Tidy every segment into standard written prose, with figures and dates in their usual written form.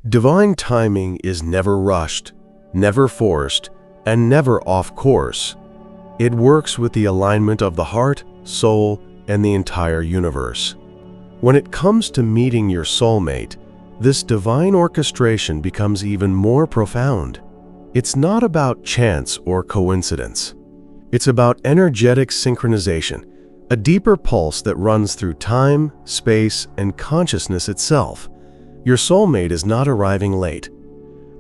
Divine timing is never rushed, never forced, and never off course. It works with the alignment of the heart, soul, and the entire universe. When it comes to meeting your soulmate, this divine orchestration becomes even more profound. It's not about chance or coincidence. It's about energetic synchronization, a deeper pulse that runs through time, space, and consciousness itself. Your soulmate is not arriving late.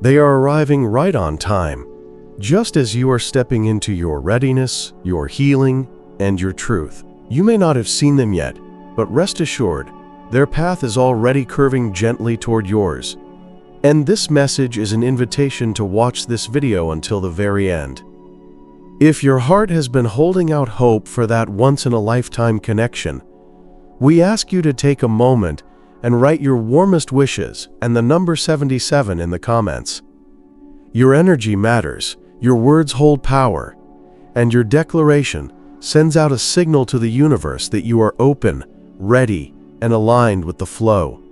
They are arriving right on time, just as you are stepping into your readiness, your healing, and your truth. You may not have seen them yet, but rest assured, their path is already curving gently toward yours. And this message is an invitation to watch this video until the very end. If your heart has been holding out hope for that once-in-a-lifetime connection, we ask you to take a moment and write your warmest wishes and the number 77 in the comments. Your energy matters, your words hold power, and your declaration sends out a signal to the universe that you are open, ready, and aligned with the flow.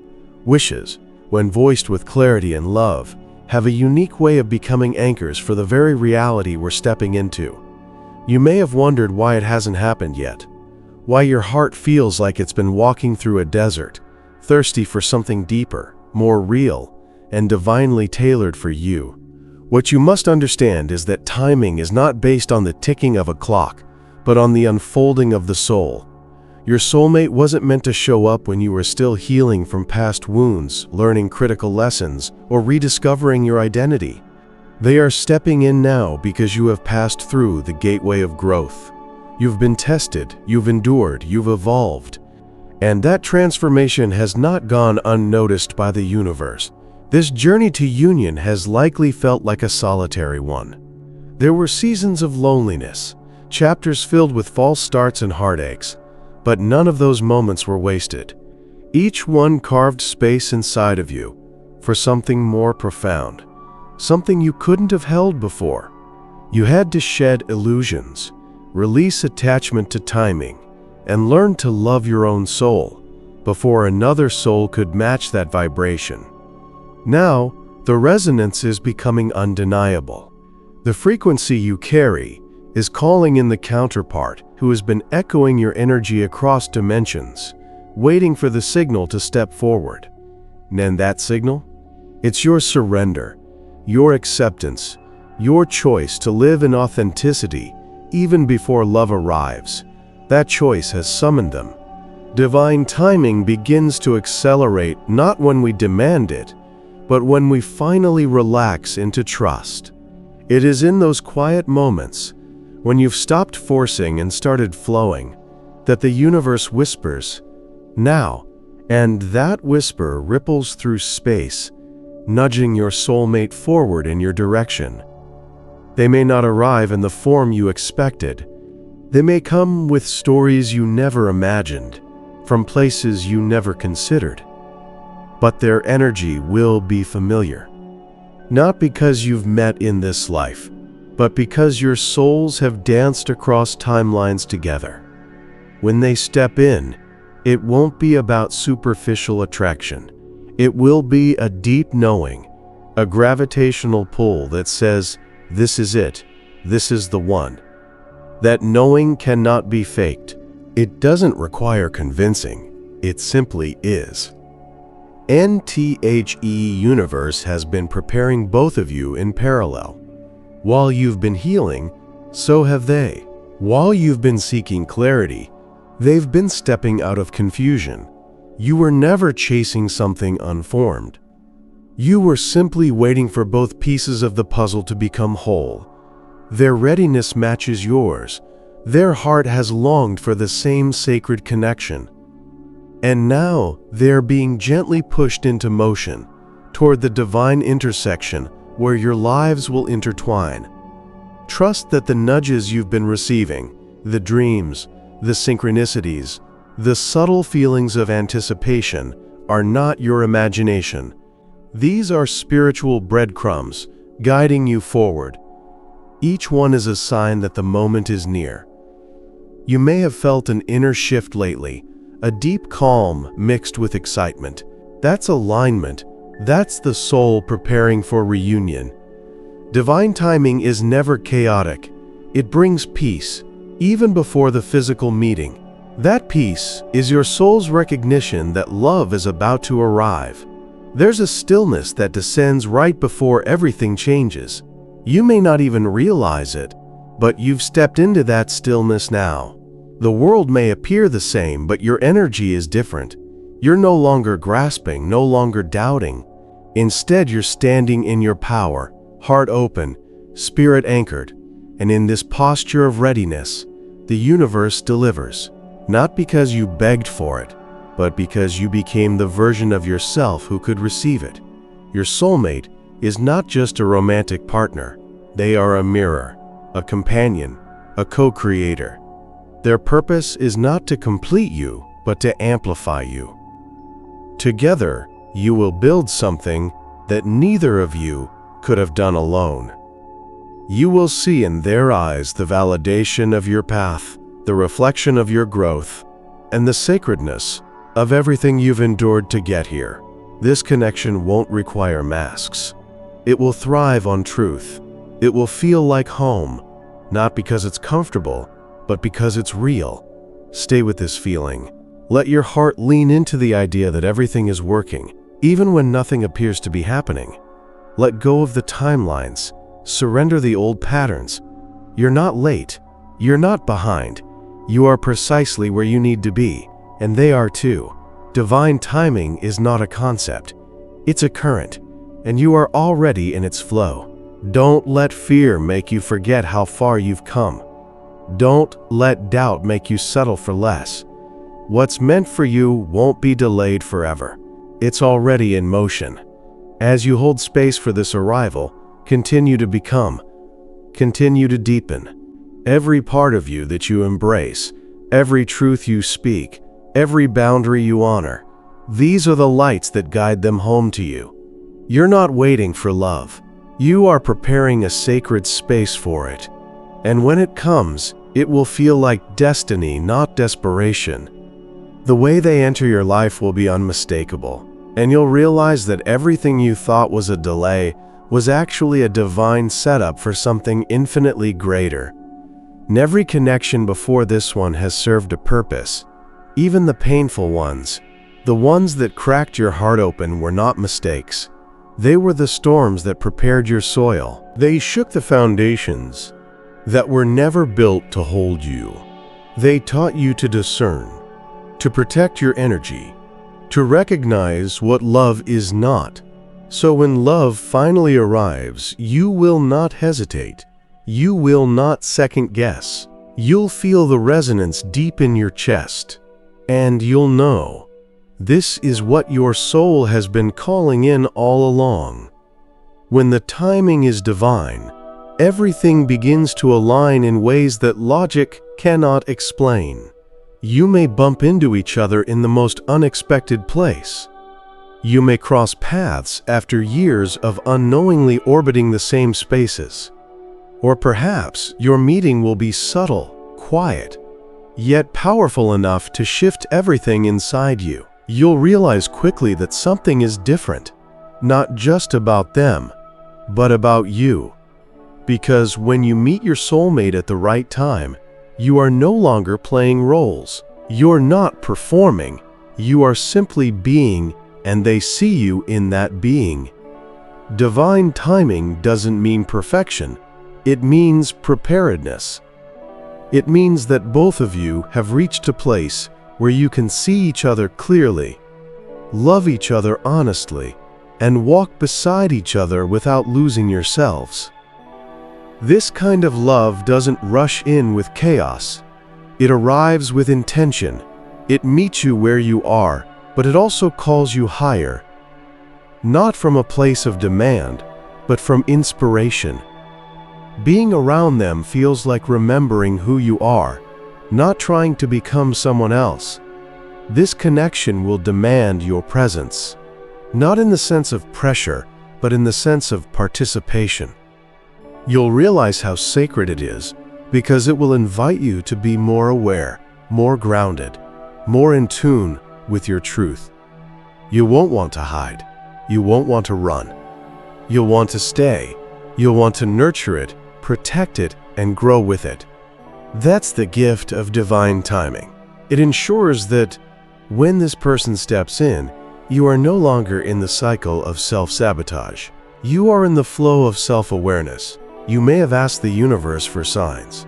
Wishes, when voiced with clarity and love, have a unique way of becoming anchors for the very reality we're stepping into. You may have wondered why it hasn't happened yet, why your heart feels like it's been walking through a desert, thirsty for something deeper, more real, and divinely tailored for you. What you must understand is that timing is not based on the ticking of a clock, but on the unfolding of the soul. Your soulmate wasn't meant to show up when you were still healing from past wounds, learning critical lessons, or rediscovering your identity. They are stepping in now because you have passed through the gateway of growth. You've been tested, you've endured, you've evolved. And that transformation has not gone unnoticed by the universe. This journey to union has likely felt like a solitary one. There were seasons of loneliness, chapters filled with false starts and heartaches, but none of those moments were wasted. Each one carved space inside of you for something more profound, something you couldn't have held before. You had to shed illusions, release attachment to timing, and learn to love your own soul before another soul could match that vibration. Now, the resonance is becoming undeniable. The frequency you carry is calling in the counterpart who has been echoing your energy across dimensions, waiting for the signal to step forward. And that signal? It's your surrender, your acceptance, your choice to live in authenticity even before love arrives. That choice has summoned them. Divine timing begins to accelerate not when we demand it, but when we finally relax into trust. It is in those quiet moments, when you've stopped forcing and started flowing, that the universe whispers, "Now," and that whisper ripples through space, nudging your soulmate forward in your direction. They may not arrive in the form you expected. They may come with stories you never imagined, from places you never considered. But their energy will be familiar. Not because you've met in this life, but because your souls have danced across timelines together. When they step in, it won't be about superficial attraction. It will be a deep knowing, a gravitational pull that says, "This is it, this is the one." That knowing cannot be faked. It doesn't require convincing, it simply is. NTHE Universe has been preparing both of you in parallel. While you've been healing, so have they. While you've been seeking clarity, they've been stepping out of confusion. You were never chasing something unformed. You were simply waiting for both pieces of the puzzle to become whole. Their readiness matches yours. Their heart has longed for the same sacred connection. And now they're being gently pushed into motion toward the divine intersection where your lives will intertwine. Trust that the nudges you've been receiving, the dreams, the synchronicities, the subtle feelings of anticipation are not your imagination. These are spiritual breadcrumbs guiding you forward. Each one is a sign that the moment is near. You may have felt an inner shift lately, a deep calm mixed with excitement. That's alignment, That's the soul preparing for reunion. Divine timing is never chaotic. It brings peace, even before the physical meeting. That peace is your soul's recognition that love is about to arrive. There's a stillness that descends right before everything changes. You may not even realize it, but you've stepped into that stillness now. The world may appear the same, but your energy is different. You're no longer grasping, no longer doubting. Instead, you're standing in your power, heart open, spirit anchored, and in this posture of readiness, the universe delivers, not because you begged for it, but because you became the version of yourself who could receive it. Your soulmate is not just a romantic partner. They are a mirror, a companion, a co-creator. Their purpose is not to complete you, but to amplify you. Together, you will build something that neither of you could have done alone. You will see in their eyes the validation of your path, the reflection of your growth, and the sacredness of everything you've endured to get here. This connection won't require masks. It will thrive on truth. It will feel like home, not because it's comfortable, but because it's real. Stay with this feeling. Let your heart lean into the idea that everything is working, even when nothing appears to be happening. Let go of the timelines. Surrender the old patterns. You're not late. You're not behind. You are precisely where you need to be, and they are too. Divine timing is not a concept. It's a current, and you are already in its flow. Don't let fear make you forget how far you've come. Don't let doubt make you settle for less. What's meant for you won't be delayed forever. It's already in motion. As you hold space for this arrival, continue to become, continue to deepen. Every part of you that you embrace, every truth you speak, every boundary you honor, these are the lights that guide them home to you. You're not waiting for love. You are preparing a sacred space for it. And when it comes, it will feel like destiny, not desperation. The way they enter your life will be unmistakable, and you'll realize that everything you thought was a delay was actually a divine setup for something infinitely greater. And every connection before this one has served a purpose. Even the painful ones, the ones that cracked your heart open, were not mistakes. They were the storms that prepared your soil. They shook the foundations that were never built to hold you. They taught you to discern, to protect your energy, to recognize what love is not. So when love finally arrives, you will not hesitate. You will not second guess. You'll feel the resonance deep in your chest. And you'll know, this is what your soul has been calling in all along. When the timing is divine, everything begins to align in ways that logic cannot explain. You may bump into each other in the most unexpected place. You may cross paths after years of unknowingly orbiting the same spaces. Or perhaps your meeting will be subtle, quiet, yet powerful enough to shift everything inside you. You'll realize quickly that something is different, not just about them, but about you. Because when you meet your soulmate at the right time, you are no longer playing roles. You're not performing. You are simply being, and they see you in that being. Divine timing doesn't mean perfection. It means preparedness. It means that both of you have reached a place where you can see each other clearly, love each other honestly, and walk beside each other without losing yourselves. This kind of love doesn't rush in with chaos. It arrives with intention. It meets you where you are, but it also calls you higher. Not from a place of demand, but from inspiration. Being around them feels like remembering who you are, not trying to become someone else. This connection will demand your presence, not in the sense of pressure, but in the sense of participation. You'll realize how sacred it is because it will invite you to be more aware, more grounded, more in tune with your truth. You won't want to hide. You won't want to run. You'll want to stay. You'll want to nurture it, protect it, and grow with it. That's the gift of divine timing. It ensures that when this person steps in, you are no longer in the cycle of self-sabotage. You are in the flow of self-awareness. You may have asked the universe for signs.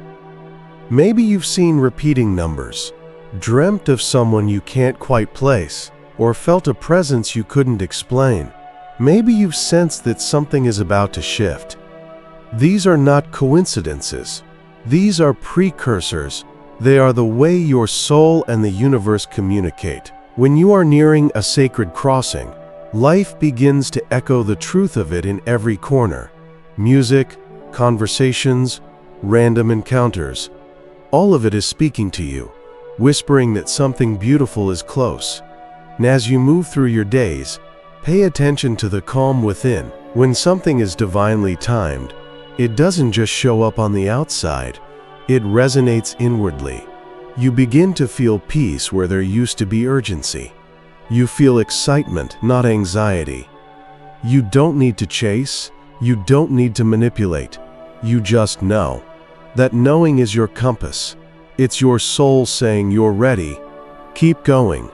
Maybe you've seen repeating numbers, dreamt of someone you can't quite place, or felt a presence you couldn't explain. Maybe you've sensed that something is about to shift. These are not coincidences. These are precursors. They are the way your soul and the universe communicate. When you are nearing a sacred crossing, life begins to echo the truth of it in every corner. Music, conversations, random encounters. All of it is speaking to you, whispering that something beautiful is close. And as you move through your days, pay attention to the calm within. When something is divinely timed, it doesn't just show up on the outside, it resonates inwardly. You begin to feel peace where there used to be urgency. You feel excitement, not anxiety. You don't need to chase, you don't need to manipulate. You just know. That knowing is your compass. It's your soul saying you're ready. Keep going.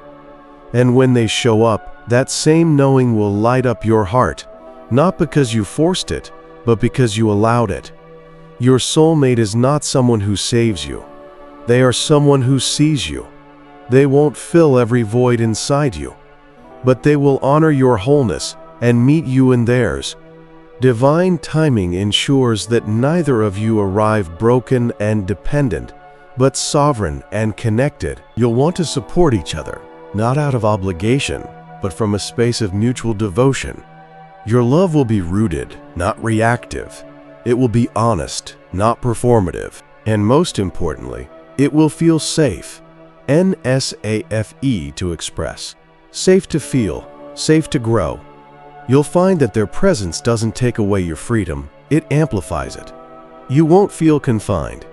And when they show up, that same knowing will light up your heart, not because you forced it, but because you allowed it. Your soulmate is not someone who saves you. They are someone who sees you. They won't fill every void inside you, but they will honor your wholeness and meet you in theirs. Divine timing ensures that neither of you arrive broken and dependent, but sovereign and connected. You'll want to support each other, not out of obligation, but from a space of mutual devotion. Your love will be rooted, not reactive. It will be honest, not performative. And most importantly, it will feel safe. NSAFE to express. Safe to feel, safe to grow. You'll find that their presence doesn't take away your freedom, it amplifies it. You won't feel confined.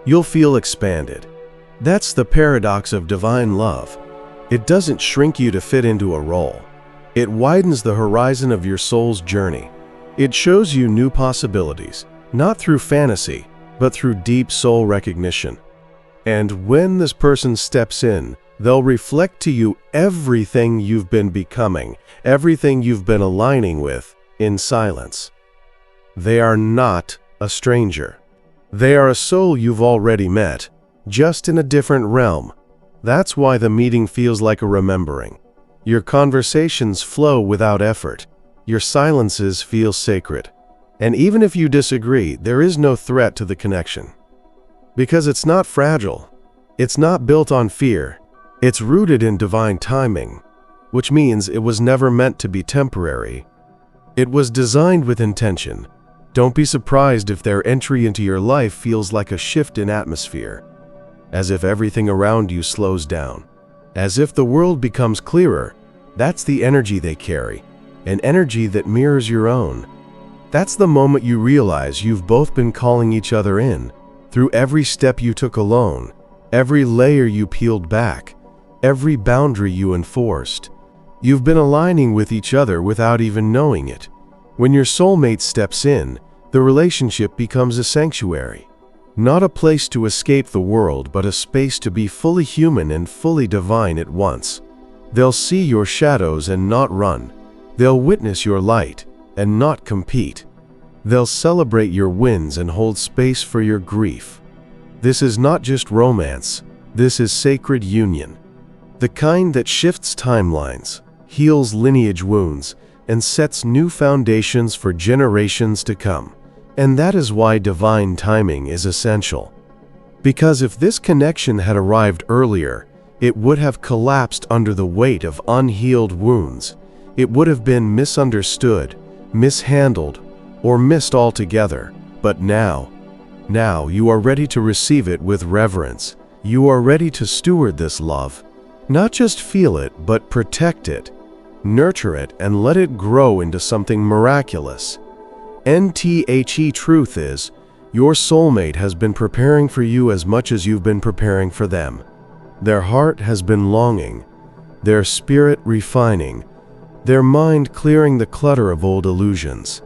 You'll feel expanded. That's the paradox of divine love. It doesn't shrink you to fit into a role. It widens the horizon of your soul's journey. It shows you new possibilities, not through fantasy, but through deep soul recognition. And when this person steps in, they'll reflect to you everything you've been becoming, everything you've been aligning with, in silence. They are not a stranger. They are a soul you've already met, just in a different realm. That's why the meeting feels like a remembering. Your conversations flow without effort. Your silences feel sacred. And even if you disagree, there is no threat to the connection. Because it's not fragile. It's not built on fear. It's rooted in divine timing, which means it was never meant to be temporary. It was designed with intention. Don't be surprised if their entry into your life feels like a shift in atmosphere, as if everything around you slows down, as if the world becomes clearer. That's the energy they carry, an energy that mirrors your own. That's the moment you realize you've both been calling each other in, through every step you took alone, every layer you peeled back, every boundary you enforced. You've been aligning with each other without even knowing it. When your soulmate steps in, the relationship becomes a sanctuary. Not a place to escape the world, but a space to be fully human and fully divine at once. They'll see your shadows and not run. They'll witness your light and not compete. They'll celebrate your wins and hold space for your grief. This is not just romance. This is sacred union. The kind that shifts timelines, heals lineage wounds, and sets new foundations for generations to come. And that is why divine timing is essential. Because if this connection had arrived earlier, it would have collapsed under the weight of unhealed wounds. It would have been misunderstood, mishandled, or missed altogether. But now you are ready to receive it with reverence. You are ready to steward this love. Not just feel it, but protect it, nurture it, and let it grow into something miraculous. NTHE truth is, your soulmate has been preparing for you as much as you've been preparing for them. Their heart has been longing, their spirit refining, their mind clearing the clutter of old illusions.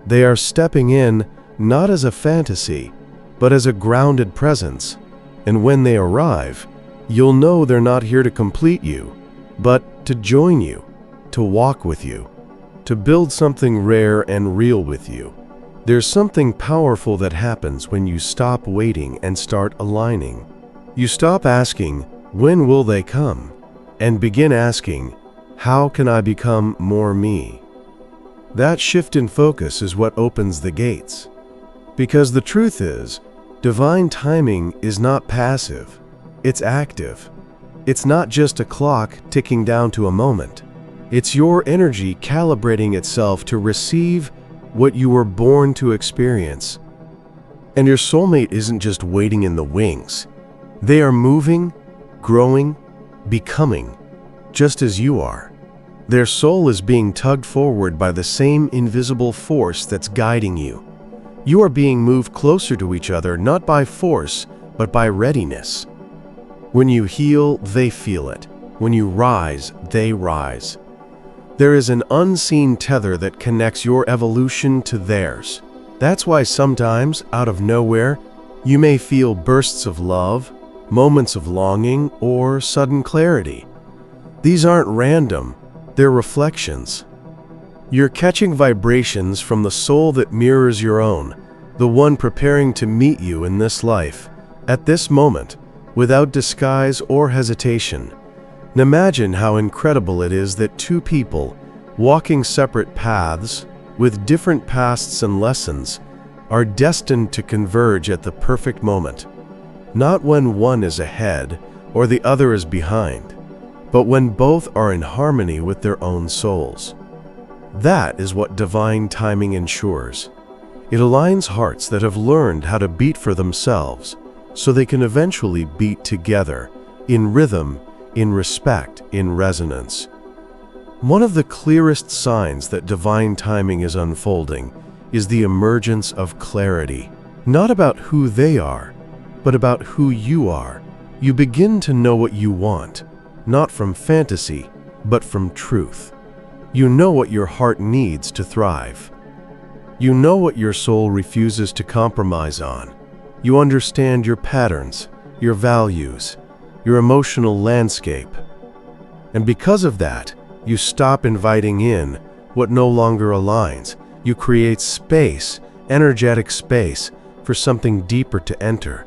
They are stepping in not as a fantasy, but as a grounded presence. And when they arrive, you'll know they're not here to complete you, but to join you, to walk with you, to build something rare and real with you. There's something powerful that happens when you stop waiting and start aligning. You stop asking, when will they come? And begin asking, how can I become more me? That shift in focus is what opens the gates. Because the truth is, divine timing is not passive, it's active. It's not just a clock ticking down to a moment. It's your energy calibrating itself to receive what you were born to experience. And your soulmate isn't just waiting in the wings. They are moving, growing, becoming, just as you are. Their soul is being tugged forward by the same invisible force that's guiding you. You are being moved closer to each other, not by force, but by readiness. When you heal, they feel it. When you rise, they rise. There is an unseen tether that connects your evolution to theirs. That's why sometimes, out of nowhere, you may feel bursts of love, moments of longing, or sudden clarity. These aren't random, they're reflections. You're catching vibrations from the soul that mirrors your own, the one preparing to meet you in this life, at this moment, without disguise or hesitation. And imagine how incredible it is that two people, walking separate paths, with different pasts and lessons, are destined to converge at the perfect moment. Not when one is ahead or the other is behind, but when both are in harmony with their own souls. That is what divine timing ensures. It aligns hearts that have learned how to beat for themselves, so they can eventually beat together, in rhythm, in respect, in resonance. One of the clearest signs that divine timing is unfolding is the emergence of clarity. Not about who they are, but about who you are. You begin to know what you want, not from fantasy, but from truth. You know what your heart needs to thrive. You know what your soul refuses to compromise on. You understand your patterns, your values, your emotional landscape. And because of that, you stop inviting in what no longer aligns. You create space, energetic space, for something deeper to enter.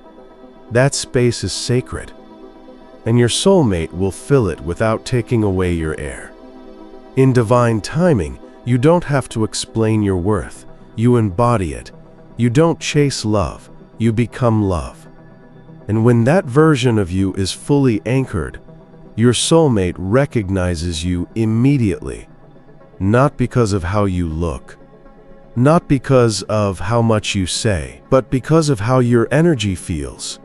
That space is sacred, and your soulmate will fill it without taking away your air. In divine timing, you don't have to explain your worth. You embody it. You don't chase love. You become love. And when that version of you is fully anchored, your soulmate recognizes you immediately, not because of how you look, not because of how much you say, but because of how your energy feels.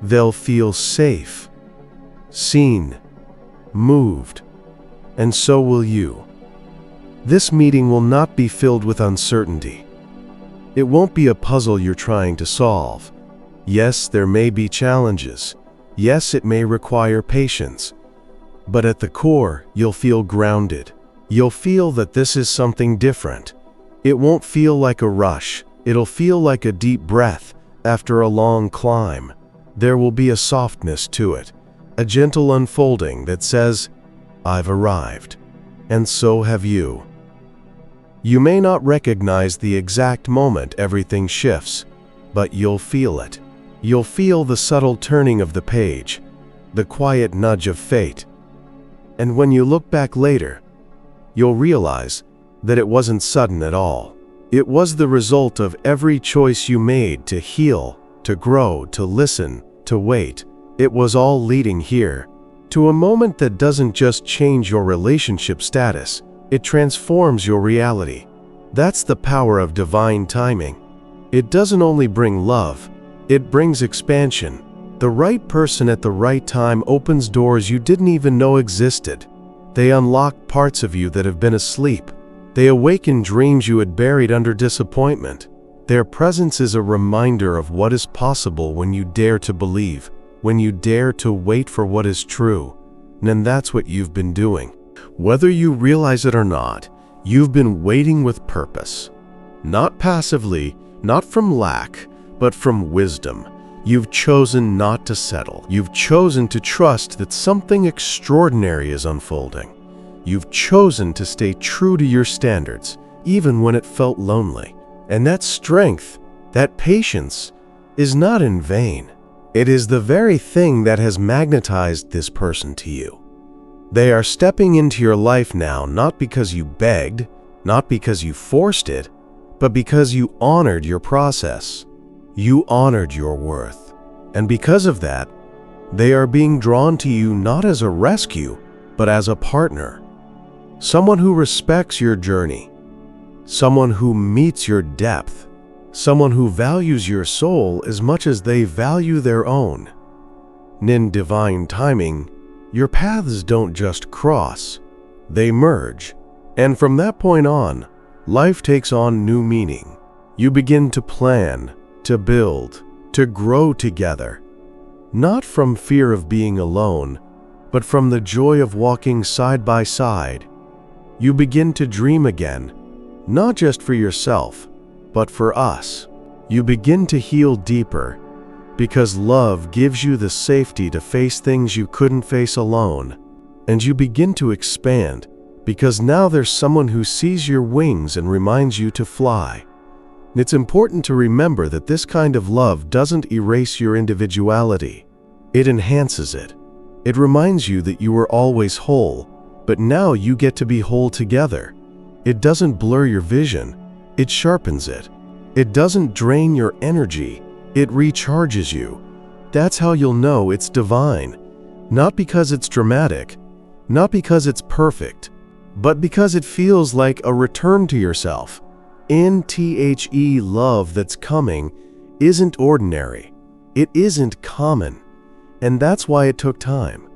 They'll feel safe, seen, moved, and so will you. This meeting will not be filled with uncertainty. It won't be a puzzle you're trying to solve. Yes, there may be challenges. Yes, it may require patience. But at the core, you'll feel grounded. You'll feel that this is something different. It won't feel like a rush. It'll feel like a deep breath after a long climb. There will be a softness to it, a gentle unfolding that says, I've arrived, and so have you. You may not recognize the exact moment everything shifts, but you'll feel it. You'll feel the subtle turning of the page, the quiet nudge of fate. And when you look back later, you'll realize that it wasn't sudden at all. It was the result of every choice you made to heal, to grow, to listen, to wait. It was all leading here, to a moment that doesn't just change your relationship status, it transforms your reality. That's the power of divine timing. It doesn't only bring love, it brings expansion. The right person at the right time opens doors you didn't even know existed. They unlock parts of you that have been asleep. They awaken dreams you had buried under disappointment. Their presence is a reminder of what is possible when you dare to believe, when you dare to wait for what is true. And that's what you've been doing. Whether you realize it or not, you've been waiting with purpose. Not passively, not from lack, but from wisdom. You've chosen not to settle. You've chosen to trust that something extraordinary is unfolding. You've chosen to stay true to your standards, even when it felt lonely. And that strength, that patience, is not in vain. It is the very thing that has magnetized this person to you. They are stepping into your life now not because you begged, not because you forced it, but because you honored your process. You honored your worth. And because of that, they are being drawn to you not as a rescue, but as a partner. Someone who respects your journey. Someone who meets your depth. Someone who values your soul as much as they value their own. In divine timing, your paths don't just cross, they merge. And from that point on, life takes on new meaning. You begin to plan, to build, to grow together. Not from fear of being alone, but from the joy of walking side by side. You begin to dream again, not just for yourself, but for us. You begin to heal deeper, because love gives you the safety to face things you couldn't face alone. And you begin to expand, because now there's someone who sees your wings and reminds you to fly. It's important to remember that this kind of love doesn't erase your individuality. It enhances it. It reminds you that you were always whole, but now you get to be whole together. It doesn't blur your vision, it sharpens it. It doesn't drain your energy, it recharges you. That's how you'll know it's divine. Not because it's dramatic, not because it's perfect, but because it feels like a return to yourself. NTHE love that's coming isn't ordinary. It isn't common. And that's why it took time.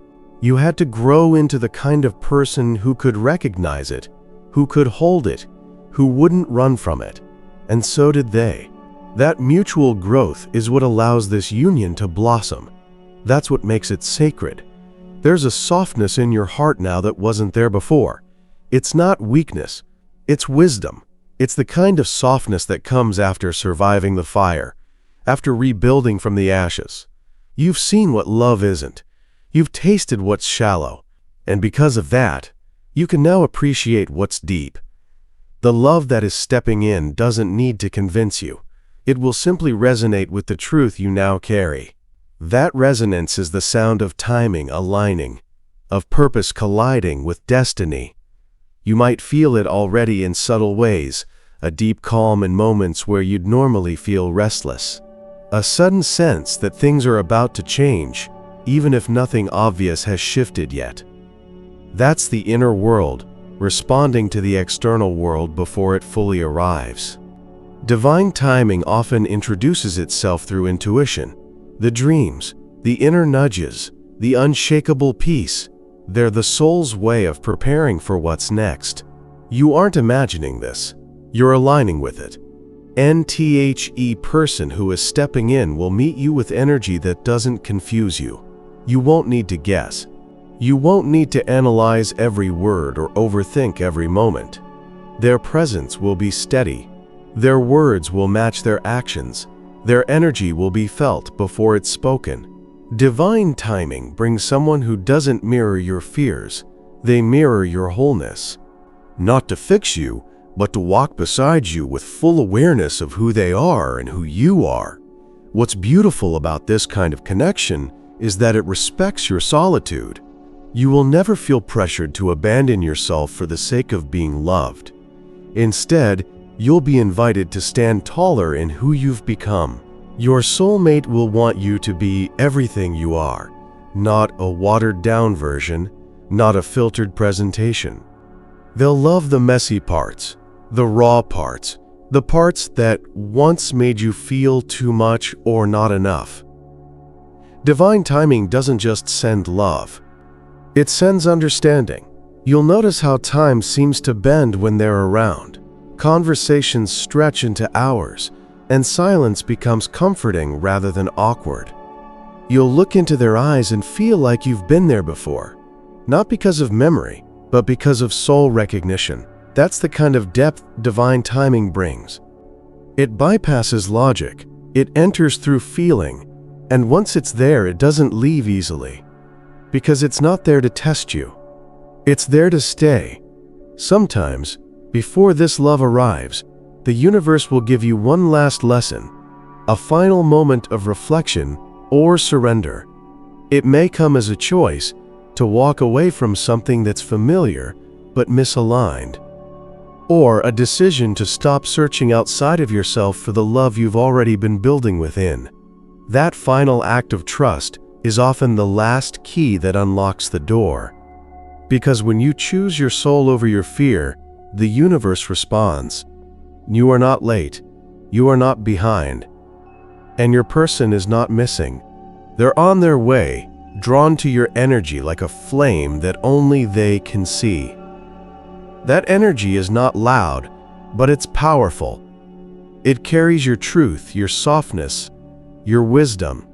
You had to grow into the kind of person who could recognize it, who could hold it, who wouldn't run from it. And so did they. That mutual growth is what allows this union to blossom. That's what makes it sacred. There's a softness in your heart now that wasn't there before. It's not weakness, it's wisdom. It's the kind of softness that comes after surviving the fire, after rebuilding from the ashes. You've seen what love isn't. You've tasted what's shallow. And because of that, you can now appreciate what's deep. The love that is stepping in doesn't need to convince you. It will simply resonate with the truth you now carry. That resonance is the sound of timing aligning, of purpose colliding with destiny. You might feel it already in subtle ways, a deep calm in moments where you'd normally feel restless. A sudden sense that things are about to change, even if nothing obvious has shifted yet. That's the inner world, responding to the external world before it fully arrives. Divine timing often introduces itself through intuition. The dreams, the inner nudges, the unshakable peace, they're the soul's way of preparing for what's next. You aren't imagining this, you're aligning with it. NTHE person who is stepping in will meet you with energy that doesn't confuse you. You won't need to guess. You won't need to analyze every word or overthink every moment. Their presence will be steady. Their words will match their actions. Their energy will be felt before it's spoken. Divine timing brings someone who doesn't mirror your fears. They mirror your wholeness. Not to fix you, but to walk beside you with full awareness of who they are and who you are. What's beautiful about this kind of connection is that it respects your solitude. You will never feel pressured to abandon yourself for the sake of being loved. Instead, you'll be invited to stand taller in who you've become. Your soulmate will want you to be everything you are, not a watered-down version, not a filtered presentation. They'll love the messy parts, the raw parts, the parts that once made you feel too much or not enough. Divine timing doesn't just send love. It sends understanding. You'll notice how time seems to bend when they're around. Conversations stretch into hours, and silence becomes comforting rather than awkward. You'll look into their eyes and feel like you've been there before, not because of memory, but because of soul recognition. That's the kind of depth divine timing brings. It bypasses logic, it enters through feeling, and once it's there, it doesn't leave easily. Because it's not there to test you. It's there to stay. Sometimes, before this love arrives, the universe will give you one last lesson, a final moment of reflection or surrender. It may come as a choice to walk away from something that's familiar but misaligned, or a decision to stop searching outside of yourself for the love you've already been building within. That final act of trust is often the last key that unlocks the door. Because when you choose your soul over your fear, the universe responds. You are not late, you are not behind, and your person is not missing. They're on their way, drawn to your energy like a flame that only they can see. That energy is not loud, but it's powerful. It carries your truth, your softness, your wisdom.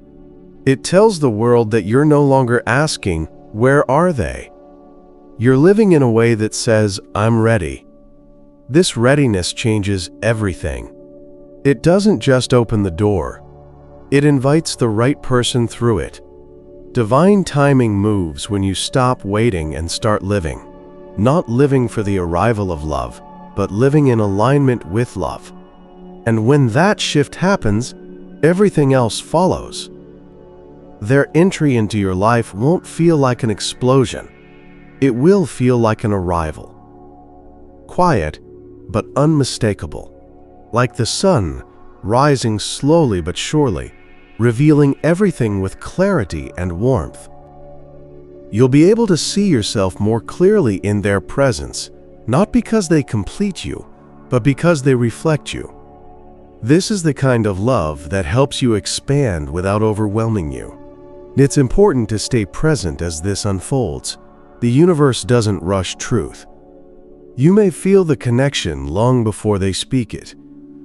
It tells the world that you're no longer asking, "Where are they?" You're living in a way that says, "I'm ready." This readiness changes everything. It doesn't just open the door. It invites the right person through it. Divine timing moves when you stop waiting and start living. Not living for the arrival of love, but living in alignment with love. And when that shift happens, everything else follows. Their entry into your life won't feel like an explosion. It will feel like an arrival. Quiet, but unmistakable. Like the sun, rising slowly but surely, revealing everything with clarity and warmth. You'll be able to see yourself more clearly in their presence, not because they complete you, but because they reflect you. This is the kind of love that helps you expand without overwhelming you. It's important to stay present as this unfolds. The universe doesn't rush truth. You may feel the connection long before they speak it.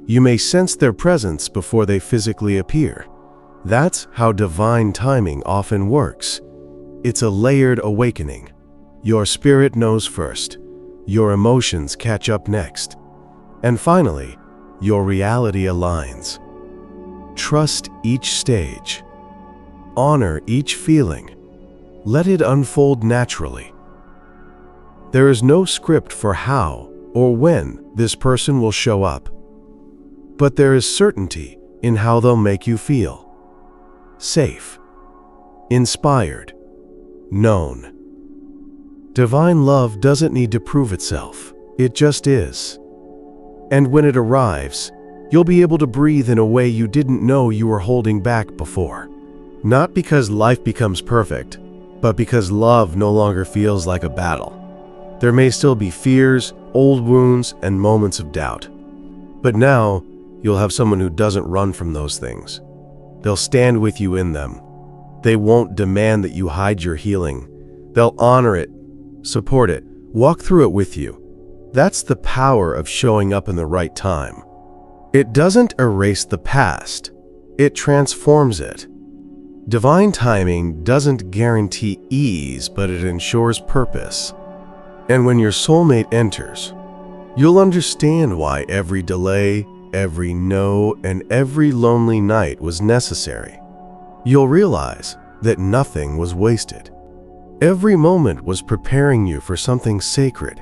You may sense their presence before they physically appear. That's how divine timing often works. It's a layered awakening. Your spirit knows first. Your emotions catch up next. And finally, your reality aligns. Trust each stage. Honor each feeling. Let it unfold naturally. There is no script for how or when this person will show up, but there is certainty in how they'll make you feel. Safe, inspired, known. Divine love doesn't need to prove itself. It just is. And when it arrives, you'll be able to breathe in a way you didn't know you were holding back before. Not because life becomes perfect, but because love no longer feels like a battle. There may still be fears, old wounds, and moments of doubt. But now, you'll have someone who doesn't run from those things. They'll stand with you in them. They won't demand that you hide your healing. They'll honor it, support it, walk through it with you. That's the power of showing up in the right time. It doesn't erase the past. It transforms it. Divine timing doesn't guarantee ease, but it ensures purpose. And when your soulmate enters, you'll understand why every delay, every no, and every lonely night was necessary. You'll realize that nothing was wasted. Every moment was preparing you for something sacred,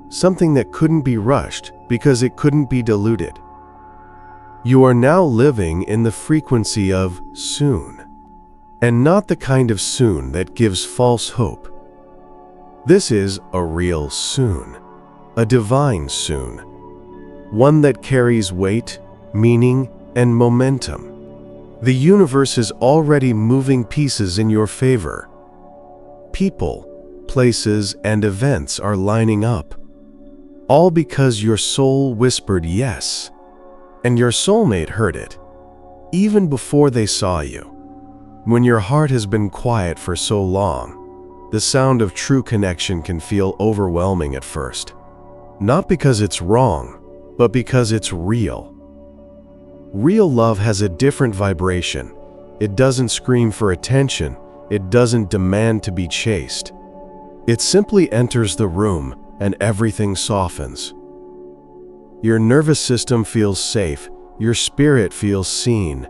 something that couldn't be rushed because it couldn't be diluted. You are now living in the frequency of soon, and not the kind of soon that gives false hope. This is a real soon, a divine soon, one that carries weight, meaning, and momentum. The universe is already moving pieces in your favor. People, places, and events are lining up, all because your soul whispered yes, and your soulmate heard it, even before they saw you. When your heart has been quiet for so long, the sound of true connection can feel overwhelming at first. Not because it's wrong, but because it's real. Real love has a different vibration. It doesn't scream for attention. It doesn't demand to be chased. It simply enters the room and everything softens. Your nervous system feels safe, your spirit feels seen.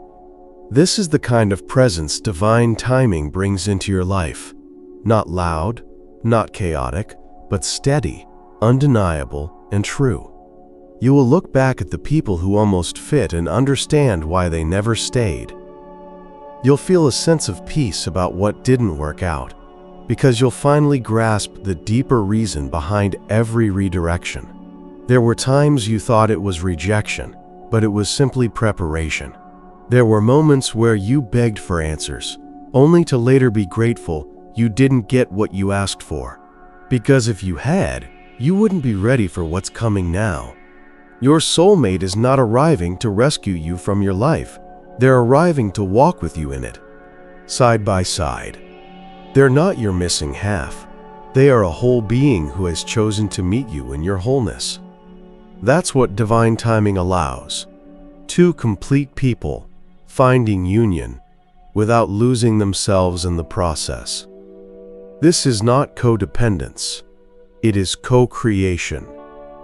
This is the kind of presence divine timing brings into your life. Not loud, not chaotic, but steady, undeniable, and true. You will look back at the people who almost fit and understand why they never stayed. You'll feel a sense of peace about what didn't work out, because you'll finally grasp the deeper reason behind every redirection. There were times you thought it was rejection, but it was simply preparation. There were moments where you begged for answers, only to later be grateful you didn't get what you asked for. Because if you had, you wouldn't be ready for what's coming now. Your soulmate is not arriving to rescue you from your life. They're arriving to walk with you in it, side by side. They're not your missing half. They are a whole being who has chosen to meet you in your wholeness. That's what divine timing allows. Two complete people finding union without losing themselves in the process. This is not codependence. It is co-creation.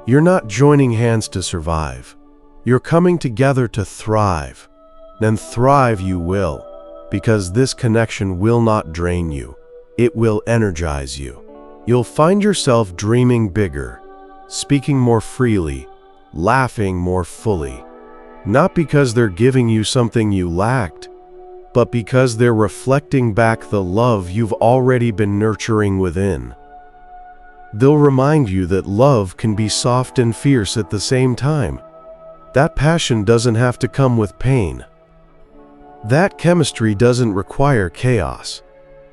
You're not joining hands to survive. You're coming together to thrive. Then thrive you will, because this connection will not drain you. It will energize you. You'll find yourself dreaming bigger, speaking more freely, laughing more fully. Not because they're giving you something you lacked, but because they're reflecting back the love you've already been nurturing within. They'll remind you that love can be soft and fierce at the same time. That passion doesn't have to come with pain. That chemistry doesn't require chaos.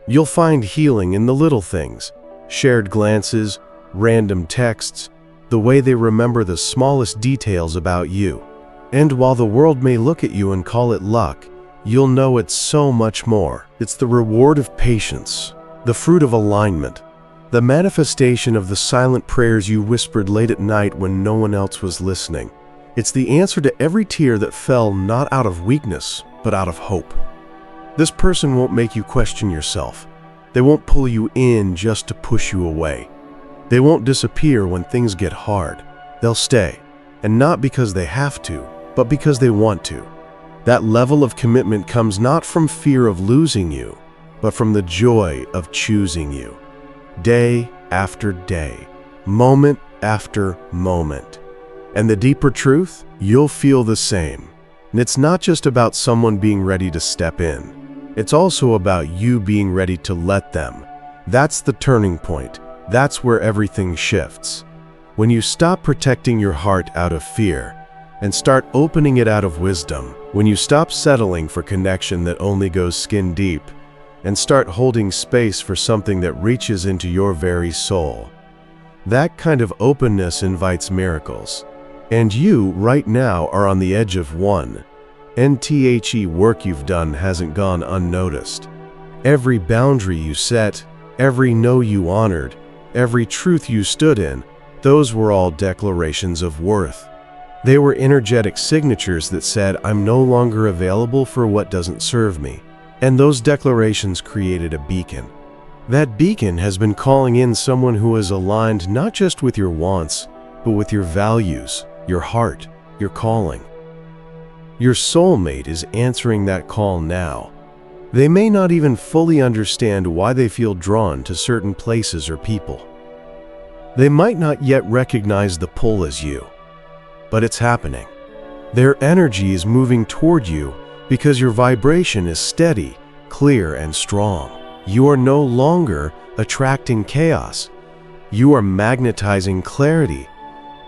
You'll find healing in the little things, shared glances, random texts, the way they remember the smallest details about you. And while the world may look at you and call it luck, you'll know it's so much more. It's the reward of patience, the fruit of alignment, the manifestation of the silent prayers you whispered late at night when no one else was listening. It's the answer to every tear that fell not out of weakness, but out of hope. This person won't make you question yourself. They won't pull you in just to push you away. They won't disappear when things get hard. They'll stay, and not because they have to, but because they want to. That level of commitment comes not from fear of losing you, but from the joy of choosing you. Day after day, moment after moment. And the deeper truth, you'll feel the same. And it's not just about someone being ready to step in. It's also about you being ready to let them. That's the turning point. That's where everything shifts. When you stop protecting your heart out of fear and start opening it out of wisdom, when you stop settling for connection that only goes skin deep and start holding space for something that reaches into your very soul, that kind of openness invites miracles. And you, right now, are on the edge of one. The work you've done hasn't gone unnoticed. Every boundary you set, every no you honored, every truth you stood in, those were all declarations of worth. They were energetic signatures that said, I'm no longer available for what doesn't serve me. And those declarations created a beacon. That beacon has been calling in someone who is aligned not just with your wants, but with your values, your heart, your calling. Your soulmate is answering that call now. They may not even fully understand why they feel drawn to certain places or people. They might not yet recognize the pull as you, but it's happening. Their energy is moving toward you because your vibration is steady, clear, and strong. You are no longer attracting chaos. You are magnetizing clarity.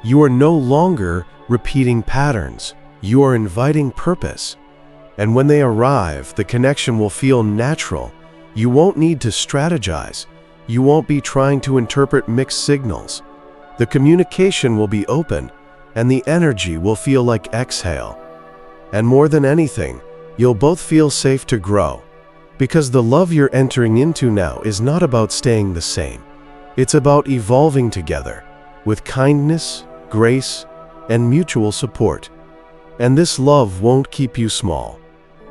You are no longer repeating patterns. You are inviting purpose. And when they arrive, the connection will feel natural. You won't need to strategize. You won't be trying to interpret mixed signals. The communication will be open, and the energy will feel like exhale. And more than anything, you'll both feel safe to grow, because the love you're entering into now is not about staying the same. It's about evolving together, with kindness, grace, and mutual support. And this love won't keep you small.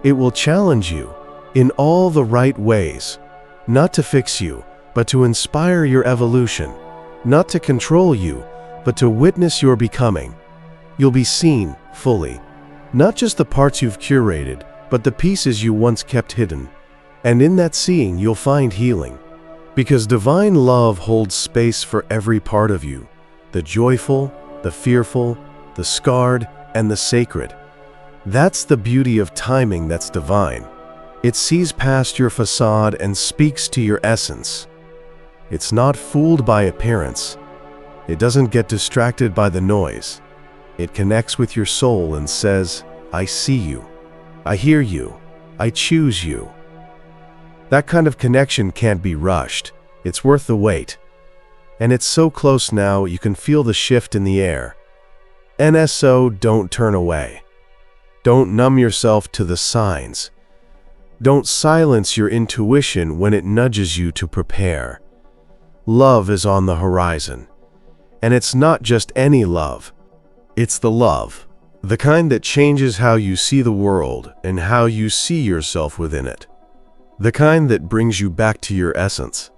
It will challenge you in all the right ways, not to fix you, but but to inspire your evolution, not to control you, but to witness your becoming. You'll be seen fully, not just the parts you've curated, but the pieces you once kept hidden. And in that seeing, you'll find healing. Because divine love holds space for every part of you, the joyful, the fearful, the scarred, and the sacred. That's the beauty of timing that's divine. It sees past your facade and speaks to your essence. It's not fooled by appearance. It doesn't get distracted by the noise. It connects with your soul and says, I see you. I hear you. I choose you. That kind of connection can't be rushed. It's worth the wait. And it's so close now, you can feel the shift in the air. NSO, don't turn away. Don't numb yourself to the signs. Don't silence your intuition when it nudges you to prepare. Love is on the horizon. And it's not just any love. It's the love. The kind that changes how you see the world and how you see yourself within it. The kind that brings you back to your essence.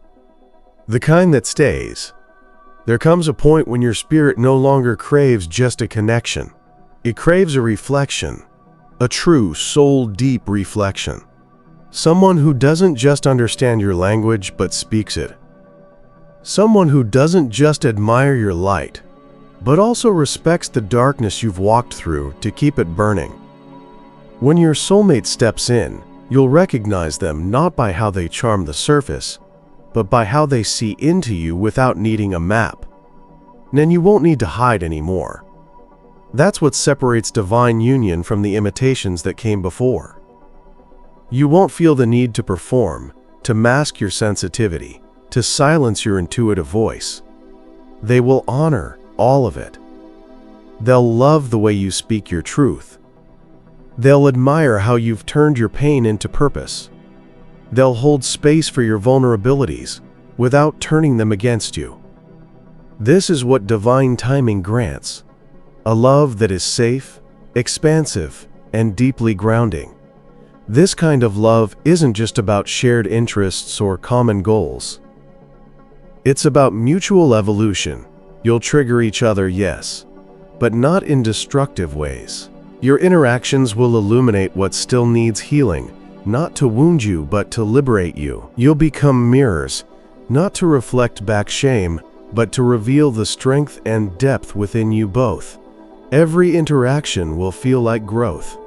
The kind that stays. There comes a point when your spirit no longer craves just a connection. It craves a reflection. A true, soul-deep reflection. Someone who doesn't just understand your language but speaks it. Someone who doesn't just admire your light, but also respects the darkness you've walked through to keep it burning. When your soulmate steps in, you'll recognize them not by how they charm the surface, but by how they see into you without needing a map. Then you won't need to hide anymore. That's what separates divine union from the imitations that came before. You won't feel the need to perform, to mask your sensitivity, to silence your intuitive voice. They will honor all of it. They'll love the way you speak your truth. They'll admire how you've turned your pain into purpose. They'll hold space for your vulnerabilities without turning them against you. This is what divine timing grants. A love that is safe, expansive, and deeply grounding. This kind of love isn't just about shared interests or common goals. It's about mutual evolution. You'll trigger each other, yes, but not in destructive ways. Your interactions will illuminate what still needs healing, not to wound you, but to liberate you. You'll become mirrors, not to reflect back shame, but to reveal the strength and depth within you both. Every interaction will feel like growth.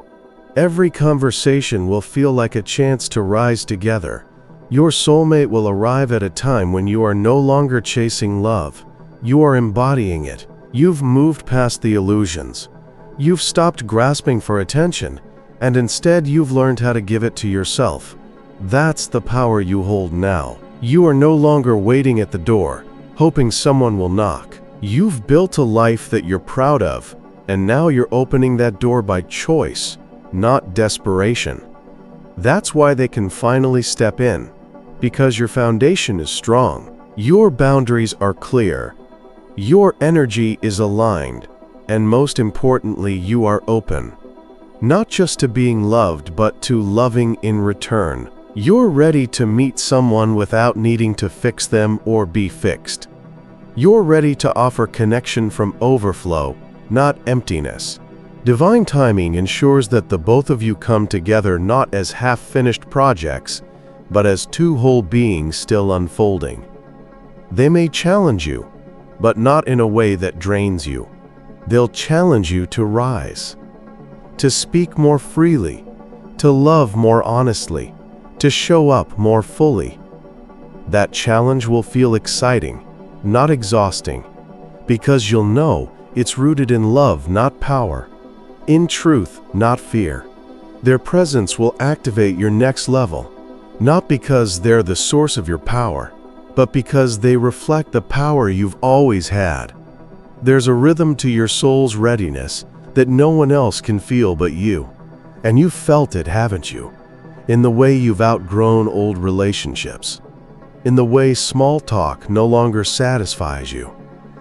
Every conversation will feel like a chance to rise together. Your soulmate will arrive at a time when you are no longer chasing love. You are embodying it. You've moved past the illusions. You've stopped grasping for attention, and instead you've learned how to give it to yourself. That's the power you hold now. You are no longer waiting at the door, hoping someone will knock. You've built a life that you're proud of, and now you're opening that door by choice, not desperation. That's why they can finally step in, because your foundation is strong. Your boundaries are clear. Your energy is aligned, and most importantly, you are open. Not just to being loved, but to loving in return. You're ready to meet someone without needing to fix them or be fixed. You're ready to offer connection from overflow, not emptiness. Divine timing ensures that the both of you come together not as half-finished projects, but as two whole beings still unfolding. They may challenge you, but not in a way that drains you. They'll challenge you to rise, to speak more freely, to love more honestly, to show up more fully. That challenge will feel exciting, not exhausting, because you'll know it's rooted in love, not power, in truth, not fear. Their presence will activate your next level, not because they're the source of your power, but because they reflect the power you've always had. There's a rhythm to your soul's readiness that no one else can feel but you. And you've felt it, haven't you? In the way you've outgrown old relationships. In the way small talk no longer satisfies you.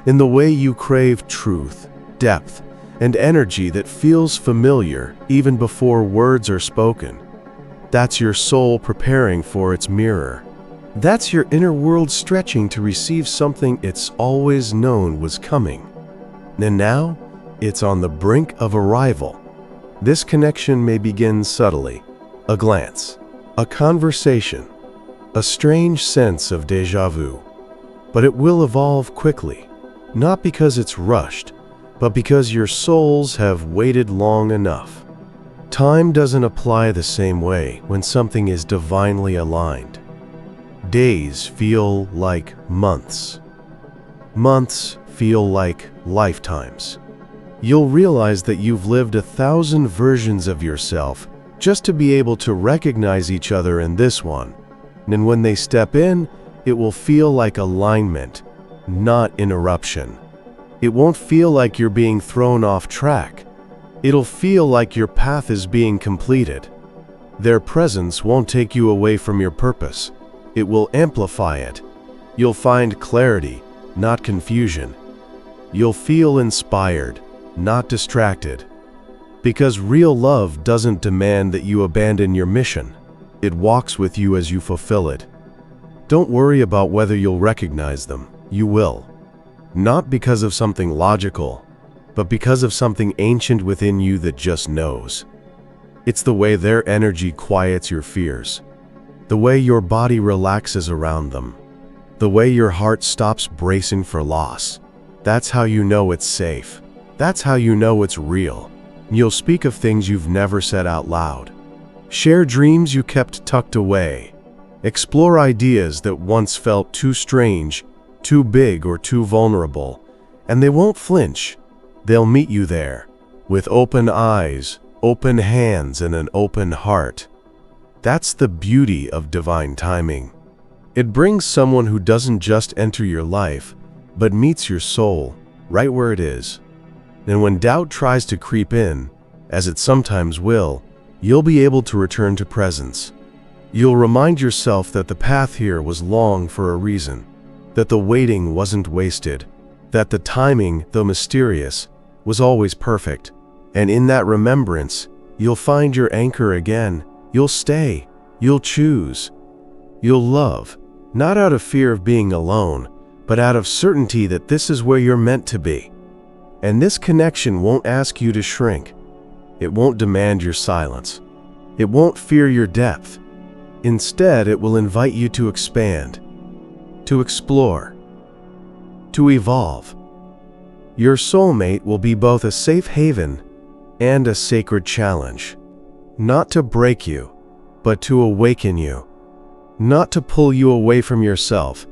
In the way you crave truth, depth, and energy that feels familiar even before words are spoken. That's your soul preparing for its mirror. That's your inner world stretching to receive something it's always known was coming. And now, it's on the brink of arrival. This connection may begin subtly, a glance, a conversation, a strange sense of déjà vu. But it will evolve quickly, not because it's rushed, but because your souls have waited long enough. Time doesn't apply the same way when something is divinely aligned. Days feel like months. Months feel like lifetimes. You'll realize that you've lived 1,000 versions of yourself just to be able to recognize each other in this one. And when they step in, it will feel like alignment, not interruption. It won't feel like you're being thrown off track. It'll feel like your path is being completed. Their presence won't take you away from your purpose. It will amplify it. You'll find clarity, not confusion. You'll feel inspired, not distracted. Because real love doesn't demand that you abandon your mission. It walks with you as you fulfill it. Don't worry about whether you'll recognize them. You will. Not because of something logical, but because of something ancient within you that just knows. It's the way their energy quiets your fears. The way your body relaxes around them. The way your heart stops bracing for loss. That's how you know it's safe. That's how you know it's real. You'll speak of things you've never said out loud. Share dreams you kept tucked away. Explore ideas that once felt too strange, too big, or too vulnerable. And they won't flinch. They'll meet you there, with open eyes, open hands, and an open heart. That's the beauty of divine timing. It brings someone who doesn't just enter your life, but meets your soul, right where it is. And when doubt tries to creep in, as it sometimes will, you'll be able to return to presence. You'll remind yourself that the path here was long for a reason, that the waiting wasn't wasted, that the timing, though mysterious, was always perfect. And in that remembrance, you'll find your anchor again. You'll stay. You'll choose. You'll love, not out of fear of being alone, but out of certainty that this is where you're meant to be. And this connection won't ask you to shrink. It won't demand your silence. It won't fear your depth. Instead, it will invite you to expand, to explore, to evolve. Your soulmate will be both a safe haven and a sacred challenge. Not to break you, but to awaken you. Not to pull you away from yourself,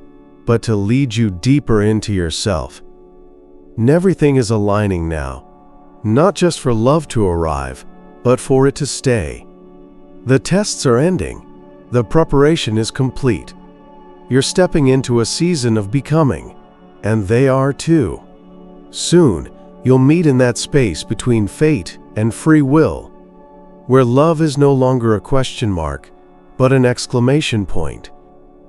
but to lead you deeper into yourself. And everything is aligning now, not just for love to arrive, but for it to stay. The tests are ending. The preparation is complete. You're stepping into a season of becoming, and they are too. Soon, you'll meet in that space between fate and free will, where love is no longer a question mark, but an exclamation point,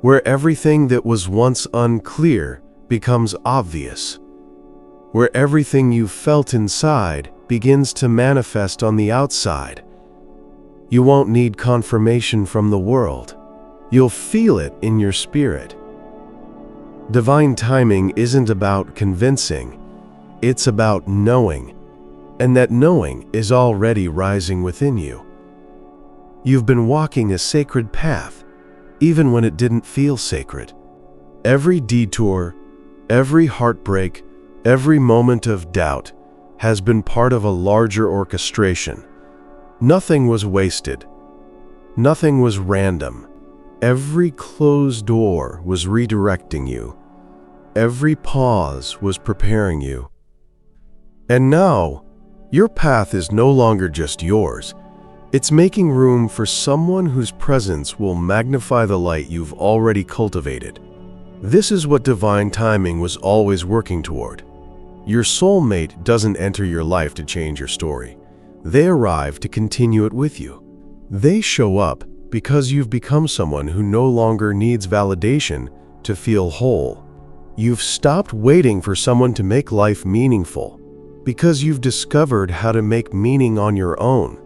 where everything that was once unclear becomes obvious, where everything you felt inside begins to manifest on the outside. You won't need confirmation from the world. You'll feel it in your spirit. Divine timing isn't about convincing. It's about knowing, and that knowing is already rising within you. You've been walking a sacred path, even when it didn't feel sacred. Every detour, every heartbreak, every moment of doubt has been part of a larger orchestration. Nothing was wasted. Nothing was random. Every closed door was redirecting you. Every pause was preparing you. And now, your path is no longer just yours. It's making room for someone whose presence will magnify the light you've already cultivated. This is what divine timing was always working toward. Your soulmate doesn't enter your life to change your story. They arrive to continue it with you. They show up because you've become someone who no longer needs validation to feel whole. You've stopped waiting for someone to make life meaningful because you've discovered how to make meaning on your own.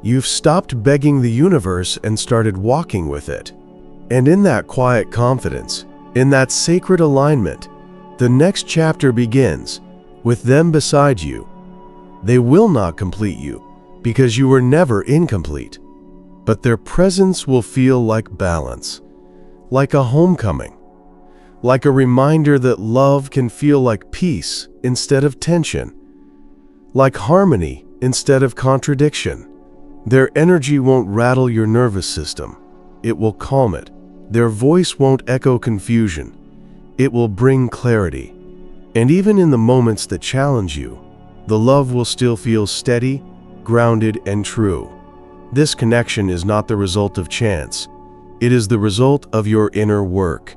You've stopped begging the universe and started walking with it. And in that quiet confidence, in that sacred alignment, the next chapter begins with them beside you. They will not complete you because you were never incomplete, but their presence will feel like balance, like a homecoming, like a reminder that love can feel like peace instead of tension, like harmony instead of contradiction. Their energy won't rattle your nervous system. It will calm it. Their voice won't echo confusion. It will bring clarity. And even in the moments that challenge you, the love will still feel steady, grounded, and true. This connection is not the result of chance. It is the result of your inner work.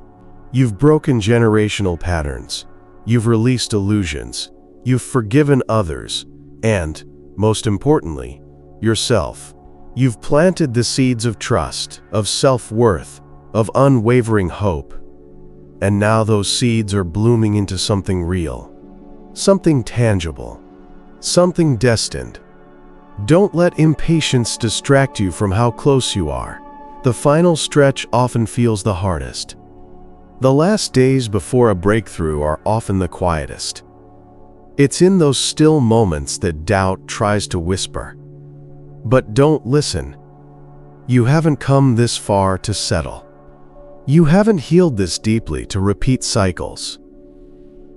You've broken generational patterns. You've released illusions. You've forgiven others. And, most importantly, yourself. You've planted the seeds of trust, of self-worth, of unwavering hope. And now those seeds are blooming into something real, something tangible, something destined. Don't let impatience distract you from how close you are. The final stretch often feels the hardest. The last days before a breakthrough are often the quietest. It's in those still moments that doubt tries to whisper. But don't listen. You haven't come this far to settle. You haven't healed this deeply to repeat cycles.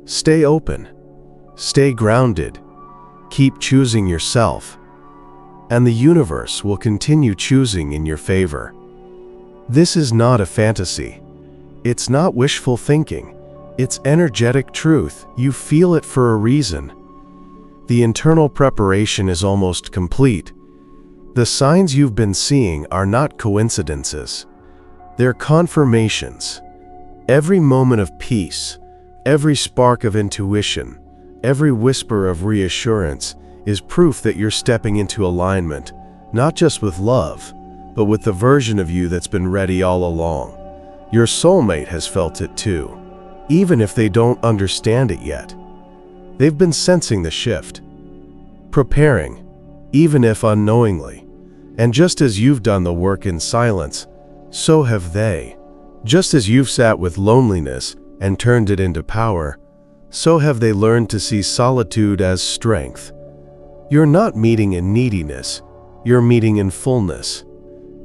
Stay open. Stay grounded. Keep choosing yourself. And the universe will continue choosing in your favor. This is not a fantasy. It's not wishful thinking. It's energetic truth. You feel it for a reason. The internal preparation is almost complete. The signs you've been seeing are not coincidences. They're confirmations. Every moment of peace, every spark of intuition, every whisper of reassurance is proof that you're stepping into alignment, not just with love, but with the version of you that's been ready all along. Your soulmate has felt it too, even if they don't understand it yet. They've been sensing the shift, preparing, even if unknowingly. And just as you've done the work in silence, so have they. Just as you've sat with loneliness and turned it into power, so have they learned to see solitude as strength. You're not meeting in neediness, you're meeting in fullness.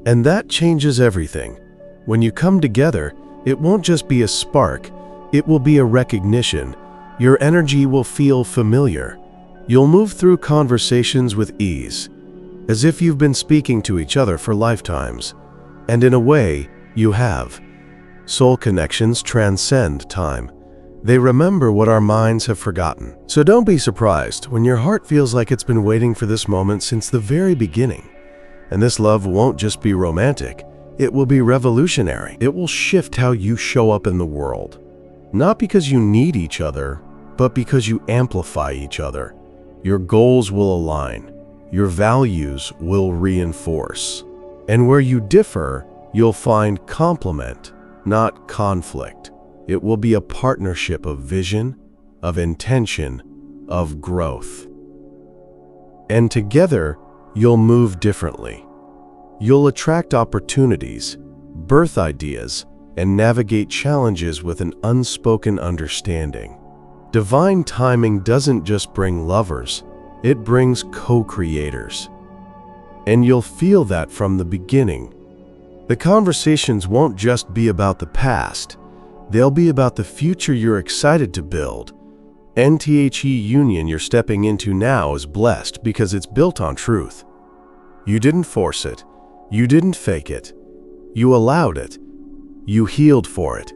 And that changes everything. When you come together, it won't just be a spark, it will be a recognition. Your energy will feel familiar. You'll move through conversations with ease, as if you've been speaking to each other for lifetimes. And in a way, you have. Soul connections transcend time. They remember what our minds have forgotten. So don't be surprised when your heart feels like it's been waiting for this moment since the very beginning. And this love won't just be romantic, it will be revolutionary. It will shift how you show up in the world. Not because you need each other, but because you amplify each other. Your goals will align. Your values will reinforce. And where you differ, you'll find complement, not conflict. It will be a partnership of vision, of intention, of growth. And together, you'll move differently. You'll attract opportunities, birth ideas, and navigate challenges with an unspoken understanding. Divine timing doesn't just bring lovers, it brings co-creators. And you'll feel that from the beginning. The conversations won't just be about the past, they'll be about the future you're excited to build. NTHE union you're stepping into now is blessed because it's built on truth. You didn't force it. You didn't fake it. You allowed it. You healed for it.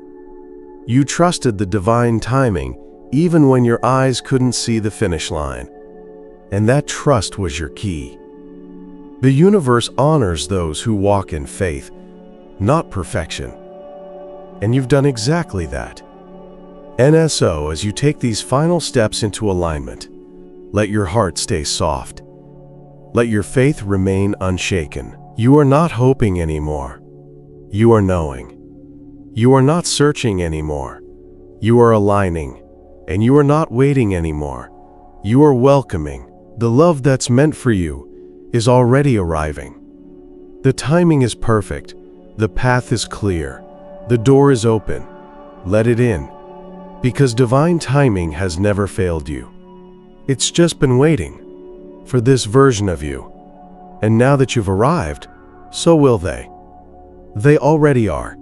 You trusted the divine timing even when your eyes couldn't see the finish line. And that trust was your key. The universe honors those who walk in faith, not perfection. And you've done exactly that. NSO, as you take these final steps into alignment, let your heart stay soft. Let your faith remain unshaken. You are not hoping anymore. You are knowing. You are not searching anymore. You are aligning. And you are not waiting anymore. You are welcoming. The love that's meant for you is already arriving. The timing is perfect. The path is clear. The door is open. Let it in. Because divine timing has never failed you. It's just been waiting for this version of you. And now that you've arrived, so will they. They already are.